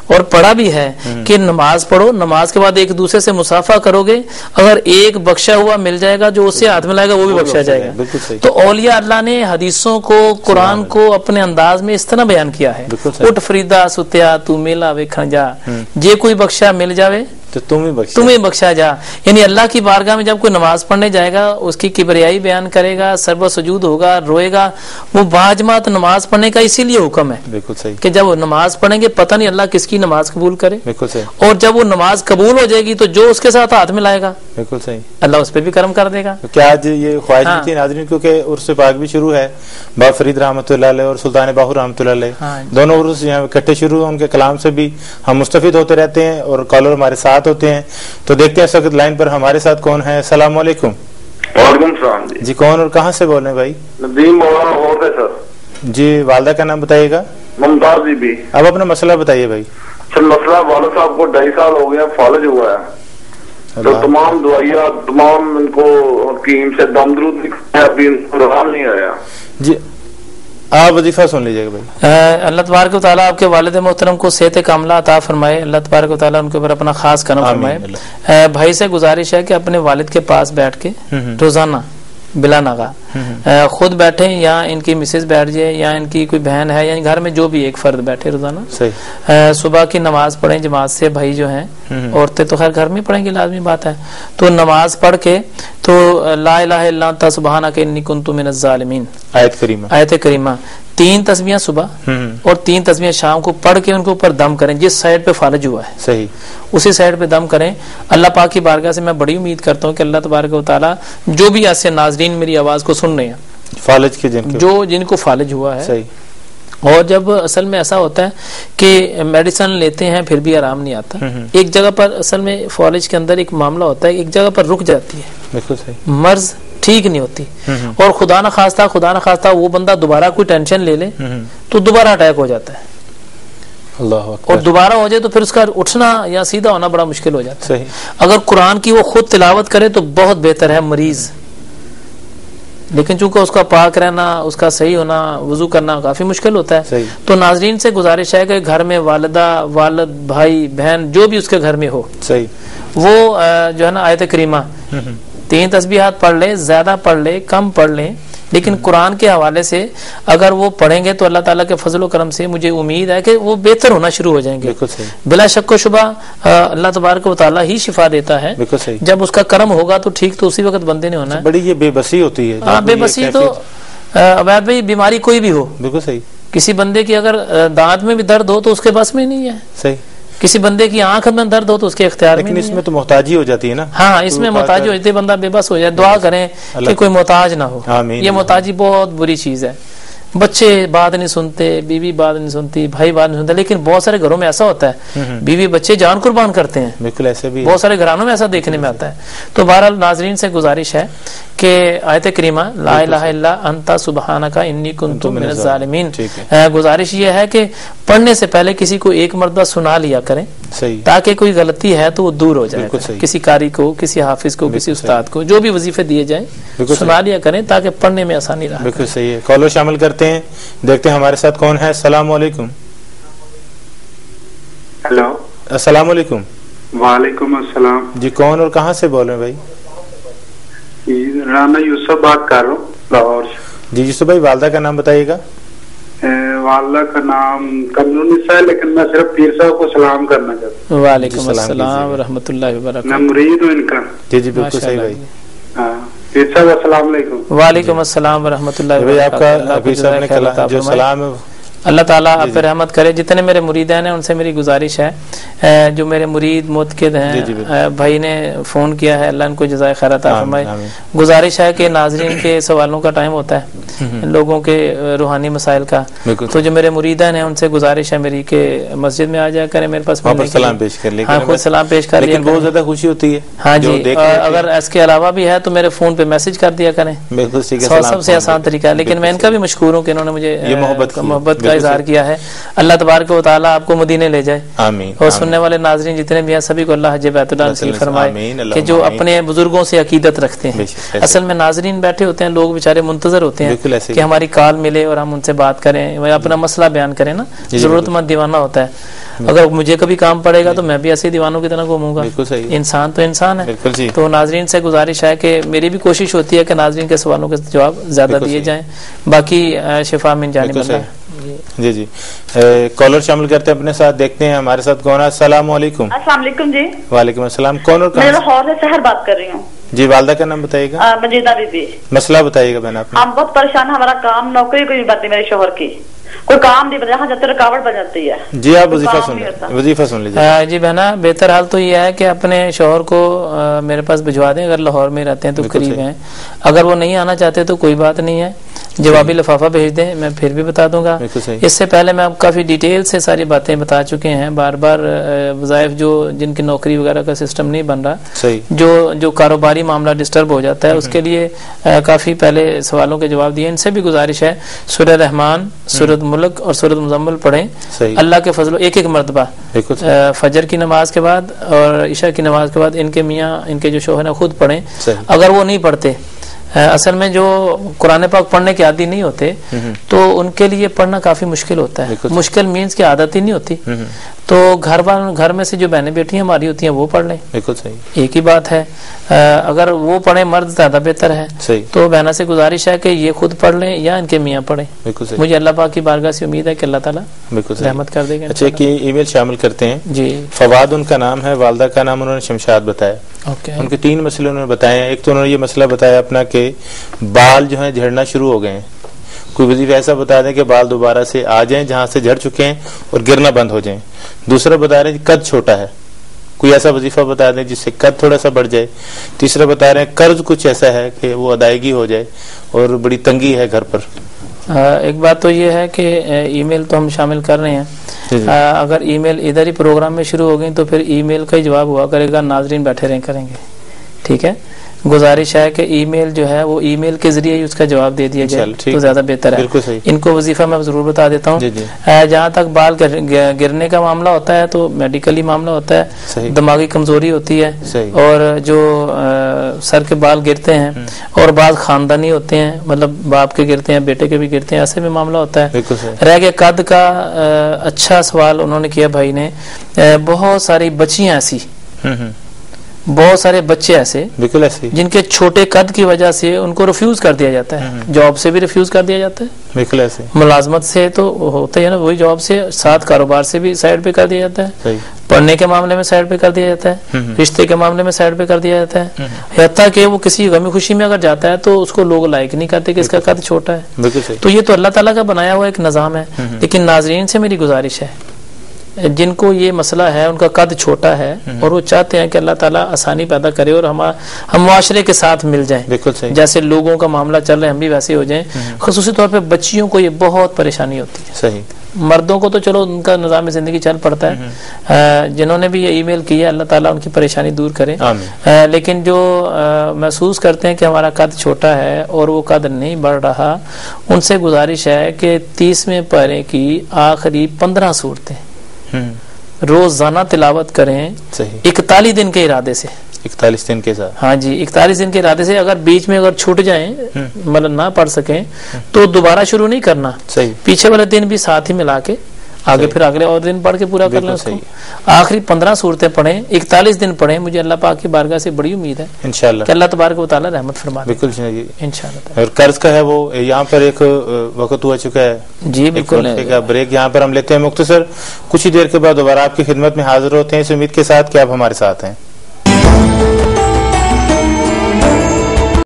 اور پڑھا بھی ہے کہ نماز پڑھو، نماز کے بعد ایک دوسرے سے مصافحہ کرو گے، اگر ایک بخشا ہوا مل جائے گا جو اس سے ہاتھ میں لائے گا وہ بھی بخشا جائے گا۔ تو اولیاء اللہ نے حدیثوں کو، قرآن کو اپنے انداز میں اس طرح بیان کیا ہے، اٹھ فریدا ستیا تو میلا ویکھن جا، جے کوئی بخشا مل جاوے تو تمہیں بخشا جا۔ یعنی اللہ کی بارگاہ میں جب کوئی نماز پڑھنے جائے گا، اس کی کبریائی بیان کرے گا، سرب سجود ہوگا، روئے گا، وہ باجماعت نماز پڑھنے کا اسی لیے حکم ہے، بالکل صحیح، کہ جب وہ نماز پڑھیں گے پتہ نہیں اللہ کس کی نماز قبول کرے، بالکل صحیح، اور جب وہ نماز قبول ہو جائے گی تو جو اس کے ساتھ ہاتھ میں لائے گا بالکل صحیح، اللہ اس پہ بھی کرم کر دے گا۔ کیا آج یہ خواہش بھی تھی ناظرین، کیونکہ عرس پاک بھی شروع ہے، باب فرید رحمۃ اللہ علیہ اور سلطان باہو رحمۃ اللہ علیہ، دونوں عرس یہاں اکٹھے شروع ہیں، ان کے کلام سے بھی ہم مستفید ہوتے رہتے ہیں اور کالر ہمارے ساتھ ہوتے ہیں۔ تو دیکھتے ہیں اس وقت لائن پر ہمارے ساتھ کون ہے۔ السلام علیکم۔ وعلیکم السلام جی کون اور کہاں سے بول رہے ہیں بھائی؟ ندیم مولانا اور ہے سر۔ جی والدہ کا نام بتائیے گا۔ ممتاز بی بی۔ اب اپنا مسئلہ بتائیے بھائی۔ سر مسئلہ والد صاحب کو 2.5 سال ہو گیا، فالج ہوا ہے، تو تمام دعائیاں تمام ان کو حکیم سے دم درود ابھی ان کو رحم نہیں آیا۔ جی آپ وظیفہ سن لیجیے گا بھائی۔ اللہ تبارک و تعالیٰ آپ کے والد محترم کو صحت کاملہ عطا فرمائے، اللہ تبارک و تعالیٰ ان کے اوپر اپنا خاص کرم فرمائے۔ بھائی سے گزارش ہے کہ اپنے والد کے پاس بیٹھ کے روزانہ بلا ناغا خود بیٹھے یا ان کی مسز بیٹھ جائے یا ان کی کوئی بہن ہے، یعنی گھر میں جو بھی ایک فرد بیٹھے روزانہ صبح کی نماز پڑھیں جماعت سے۔ بھائی جو ہیں عورتیں تو خیر گھر میں پڑھیں گی، لازمی بات ہے، تو نماز پڑھ کے تو لا الہ الا انت سبحانک انی کنت من الظالمین آیت کریمہ 3 تسبیحیں صبح اور 3 تسبیحیں شام کو پڑھ کے ان کے اوپر دم کریں، جس سائڈ پہ فالج ہوا ہے صحیح اسی سائڈ پہ دم کریں۔ اللہ پاک کی بارگاہ سے میں بڑی امید کرتا ہوں کہ اللہ تبارک و تعالیٰ جو بھی ایسے ناظرین میری آواز کو سن رہے ہیں فالج کے جن کو فالج ہوا ہے صحیح، اور جب اصل میں ایسا ہوتا ہے کہ میڈیسن لیتے ہیں پھر بھی آرام نہیں آتا، ایک جگہ پر اصل میں فالج کے اندر ایک معاملہ ہوتا ہے، ایک جگہ پر رک جاتی ہے، بالکل صحیح، مرض ٹھیک نہیں ہوتی، اور خدا نہ خواستہ وہ بندہ دوبارہ کوئی ٹینشن لے لے تو دوبارہ اٹیک ہو جاتا ہے، اللہ اور دوبارہ ہو جائے تو پھر اس کا اٹھنا یا سیدھا ہونا بڑا مشکل ہو جاتا ہے۔ اگر قرآن کی وہ خود تلاوت کرے تو بہت بہتر ہے مریض، لیکن چونکہ اس کا پاک رہنا، اس کا صحیح ہونا، وضو کرنا کافی مشکل ہوتا ہے، تو ناظرین سے گزارش ہے کہ گھر میں والدہ، والد، بھائی، بہن جو بھی اس کے گھر میں ہو وہ جو ہے نا آیت کریمہ 3 تسبیحات پڑھ لے، زیادہ پڑھ لے کم پڑھ لیں، لیکن قرآن کے حوالے سے اگر وہ پڑھیں گے تو اللہ تعالیٰ کے فضل و کرم سے مجھے امید ہے کہ وہ بہتر ہونا شروع ہو جائیں گے۔ بلا شک و شبہ اللہ تبارک و تعالیٰ ہی شفا دیتا ہے، جب اس کا کرم ہوگا تو ٹھیک، تو اسی وقت بندے نے ہونا ہے۔ بڑی یہ بے بسی ہوتی ہے، ہاں بے بسی تو عبید بھائی بیماری کوئی بھی ہو، بالکل صحیح، کسی بندے کی اگر دانت میں بھی درد ہو تو اس کے بس میں نہیں ہے، صحیح، کسی بندے کی آنکھ میں درد ہو تو اس کے اختیار میں، لیکن اس میں تو محتاجی ہو جاتی ہے نا، ہاں اس میں محتاجی ہو جاتی ہے، بندہ بے بس ہو جائے۔ دعا کریں کہ کوئی محتاج نہ ہو، یہ محتاجی بہت بری چیز ہے۔ بچے بات نہیں سنتے، بیوی بات نہیں سنتی، بھائی بات نہیں سنتا، لیکن بہت سارے گھروں میں ایسا ہوتا ہے بیوی بچے جان قربان کرتے ہیں، بالکل ایسے بھی بہت سارے گھرانوں میں ایسا دیکھنے میں آتا ہے۔ تو بہرحال ناظرین سے گزارش ہے کہ آیت کریمہ لا الہ الا انت سبحانک انی کنت من الظالمین، گزارش یہ ہے کہ پڑھنے سے پہلے کسی کو ایک مرتبہ سنا لیا کریں تاکہ کوئی غلطی ہے تو وہ دور ہو جائے، کسی قاری کو، کسی حافظ کو، کسی استاد کو، جو بھی وظیفے دیے جائیں سنا لیا کریں تاکہ پڑھنے میں آسانی رہے۔ بالکل صحیح ہے، کالر شامل کرتے ہیں، دیکھتے ہیں ہمارے ساتھ کون ہے۔ السلام علیکم۔ ہیلو السلام علیکم۔ وعلیکم السلام۔ جی کون اور کہاں سے بول رہے ہیں بھائی؟ رانا یوسف بات کر رہا ہوں لاہور سے۔ جی یوسف بھائی والدہ کا نام بتائیے گا۔ والدہ کا نام قمرالنساء ہے، لیکن میں صرف پیر صاحب کو سلام کرنا چاہتا ہوں۔ وعلیکم السلام ورحمۃ اللہ وبرکاتہ۔ میں مرید ہوں ان کا۔ جی جی بالکل صحیح بھائی۔ پیر صاحب السلام علیکم۔ وعلیکم السلام ورحمۃ اللہ وبرکاتہ۔ آپ کا پیر صاحب نے جو سلام ہے اللہ تعالیٰ آپ پہ رحمت کرے۔ جتنے میرے مریدین ہیں ان سے میری گزارش ہے، جو میرے مرید معتقد ہیں، بھائی نے فون کیا ہے، اللہ ان کو جزائے خیر عطا فرمائے۔ گزارش ہے کہ ناظرین کے سوالوں کا ٹائم ہوتا ہے، لوگوں کے روحانی مسائل کا، تو جو میرے مریدین ہیں ان سے گزارش ہے میری کہ مسجد میں آ جایا کریں میرے پاس، سلام پیش کر لیں، ہاں خود سلام پیش کر لیں، بہت زیادہ خوشی ہوتی ہے۔ ہاں جی، اگر اس کے علاوہ بھی ہے تو میرے فون پہ میسج کر دیا کریں، سب سے آسان طریقہ ہے۔ لیکن میں ان کا بھی مشکور ہوں کہ انہوں نے مجھے محبت کا اظہار کیا ہے. اللہ تبارک و تعالیٰ آپ کو مدینے لے جائے, آمین. اور سننے والے ناظرین جتنے بھی ہیں سبھی کو اللہ حج بیت اللہ نصیب فرمائے, کہ جو اپنے بزرگوں سے عقیدت رکھتے ہیں. اصل میں ناظرین بیٹھے ہوتے ہیں, لوگ بیچارے منتظر ہوتے ہیں کہ ہماری کال ملے اور ہم ان سے بات کریں, اپنا مسئلہ بیان کریں نا. ضرورت مند دیوانہ ہوتا ہے. اگر مجھے کبھی کام پڑے گا تو میں بھی ایسے دیوانوں کی طرح گھوموں گا. انسان تو انسان ہے. تو ناظرین سے گزارش ہے کہ میری بھی کوشش ہوتی ہے کہ ناظرین کے سوالوں کے جواب زیادہ دیے جائیں, باقی شفا من جانب اللہ. جی جی, کالر شامل کرتے ہیں اپنے ساتھ, دیکھتے ہیں ہمارے ساتھ کون ہے. السلام علیکم. السلام علیکم. جی وعلیکم السلام. کون اور میں لاہور سے سحر بات کر رہی ہوں. جی, والدہ کا نام بتائیے گا. Majida be be. مسئلہ بتائیے گا بہن آپ. ہم بہت پریشان ہیں, ہمارا کام نوکری کوئی بات نہیں, میرے شوہر کی کوئی کام نہیں, جہاں جاتے رکاوٹ بن جاتی ہے. جی آپ وظیفہ سن لیجیے. جی بہنا, بہتر حال تو یہ ہے کہ اپنے شوہر کو میرے پاس بھجوا دیں, اگر لاہور میں رہتے ہیں تو قریب ہیں. اگر وہ نہیں آنا چاہتے تو کوئی بات نہیں ہے, جوابی لفافہ بھیج دیں, میں پھر بھی بتا دوں گا. اس سے پہلے میں آپ کافی ڈیٹیل سے ساری باتیں بتا چکے ہیں, بار بار وظائف جو جن کی نوکری وغیرہ کا سسٹم نہیں بن رہا, جو کاروباری معاملہ ڈسٹرب ہو جاتا ہے, اس کے لیے کافی پہلے سوالوں کے جواب دیے. ان سے بھی گزارش ہے سورہ رحمان, سورۃ ملک اور سورۃ مزمل پڑھیں اللہ کے فضل, ایک مرتبہ فجر کی نماز کے بعد اور عشاء کی نماز کے بعد. ان کے میاں, ان کے جو شوہر ہیں, خود پڑھیں. اگر وہ نہیں پڑھتے, اصل میں جو قرآن پاک پڑھنے کے عادی نہیں ہوتے تو ان کے لیے پڑھنا کافی مشکل ہوتا ہے. مشکل مینز کی عادت ہی نہیں ہوتی, تو گھر میں سے جو بہنیں بیٹیاں ہماری ہوتی ہیں وہ پڑھ لیں, ایک ہی بات ہے. اگر وہ پڑھیں مرد زیادہ بہتر ہے. تو بہنوں سے گزارش ہے کہ یہ خود پڑھ لیں یا ان کے میاں پڑھیں. مجھے اللہ پاک کی بارگاہ سے امید ہے کہ اللہ تعالیٰ رحمت کر دے گا. اچھا, کہ ای میل شامل کرتے ہیں. جی, فواد ان کا نام ہے, والدہ کا نام انہوں نے شمشاد بتایا. ان کے 3 مسئلے انہوں نے بتائے ہیں. ایک تو انہوں نے یہ مسئلہ بتایا اپنا کہ بال جو ہیں جھڑنا شروع ہو گئے ہیں. کوئی وظیفہ ایسا بتا دیں کہ بال دوبارہ سے آ جائیں جہاں سے جھڑ چکے ہیں اور گرنا بند ہو جائیں. دوسرا بتا رہے ہیں قد چھوٹا ہے, کوئی ایسا وظیفہ بتا دیں جس سے قد تھوڑا سا بڑھ جائے. تیسرا بتا رہے ہیں قرض کچھ ایسا ہے کہ وہ ادائیگی ہو جائے اور بڑی تنگی ہے گھر پر. ایک بات تو یہ ہے کہ ای میل تو ہم شامل کر رہے ہیں. اگر ای میل ادھر ہی پروگرام میں شروع ہو گئی تو پھر ای میل کا ہی جواب ہوا کرے گا, ناظرین بیٹھے رہیں کریں گے. ٹھیک ہے, گزارش ہے کہ ای میل جو ہے وہ ای میل کے ذریعے ہی اس کا جواب دے دیا جائے تو زیادہ بہتر ہے. ان کو وظیفہ میں ضرور بتا دیتا ہوں. جہاں تک بال گرنے کا معاملہ ہوتا ہے تو میڈیکلی معاملہ ہوتا ہے, دماغی کمزوری ہوتی ہے, اور جو سر کے بال گرتے ہیں اور بعض خاندانی ہوتے ہیں, مطلب باپ کے گرتے ہیں, بیٹے کے بھی گرتے ہیں, ایسے بھی معاملہ ہوتا ہے. رہ گیا قد کا, اچھا سوال انہوں نے کیا بھائی نے. بہت ساری بچیاں ایسی, بہت سارے بچے ایسے بالکل ایسے جن کے چھوٹے قد کی وجہ سے ان کو ریفیوز کر دیا جاتا ہے, جاب سے بھی ریفیوز کر دیا جاتا ہے, بالکل ایسے ملازمت سے تو ہوتا ہے نا, وہی جاب سے ساتھ کاروبار سے بھی سائڈ پہ کر دیا جاتا ہے, پڑھنے کے معاملے میں سائڈ پہ کر دیا جاتا ہے, رشتے کے معاملے میں سائڈ پہ کر دیا جاتا ہے, حتیٰ کہ وہ کسی غمی خوشی میں اگر جاتا ہے تو اس کو لوگ لائک نہیں کرتے کہ اس کا قد چھوٹا ہے. تو یہ تو اللہ تعالیٰ کا بنایا ہوا ایک نظام ہے. لیکن ناظرین سے میری گزارش ہے جن کو یہ مسئلہ ہے, ان کا قد چھوٹا ہے اور وہ چاہتے ہیں کہ اللہ تعالیٰ آسانی پیدا کرے اور ہم معاشرے کے ساتھ مل جائیں, جیسے لوگوں کا معاملہ چل رہا ہے ہم بھی ویسے ہو جائیں. خصوصی طور پہ بچیوں کو یہ بہت پریشانی ہوتی ہے. صحیح, مردوں کو تو چلو ان کا نظام زندگی چل پڑتا ہے. جنہوں نے بھی یہ ای میل کی ہے اللہ تعالیٰ ان کی پریشانی دور کرے. لیکن جو محسوس کرتے ہیں کہ ہمارا قد چھوٹا ہے اور وہ قد نہیں بڑھ رہا, ان سے گزارش ہے کہ 30ویں پارے کی آخری 15 صورتیں روزانہ تلاوت کریں 41 دن کے ارادے سے. 41 دن کے ساتھ, ہاں جی 41 دن کے ارادے سے. اگر بیچ میں اگر چھوٹ جائیں, مطلب نہ پڑھ سکیں, تو دوبارہ شروع نہیں کرنا, پیچھے والے دن بھی ساتھ ہی ملا کے آگے پھر اگلے اور دن پڑھ کے پورا کر لیں اس کو. آخری 15 صورتیں پڑھیں, 41 دن پڑھیں. مجھے اللہ پاک کی بارگاہ سے بڑی امید ہے انشاءاللہ کہ اللہ تبارک و تعالی رحمت فرما دے. بالکل انشاءاللہ. اور قرض کا ہے وہ یہاں پر ایک وقت ہو چکا ہے. جی بالکل, بریک یہاں پر ہم لیتے ہیں مختصر, کچھ ہی دیر کے بعد دوبارہ آپ کی خدمت میں حاضر ہوتے ہیں اس امید کے ساتھ کہ آپ ہمارے ساتھ ہیں.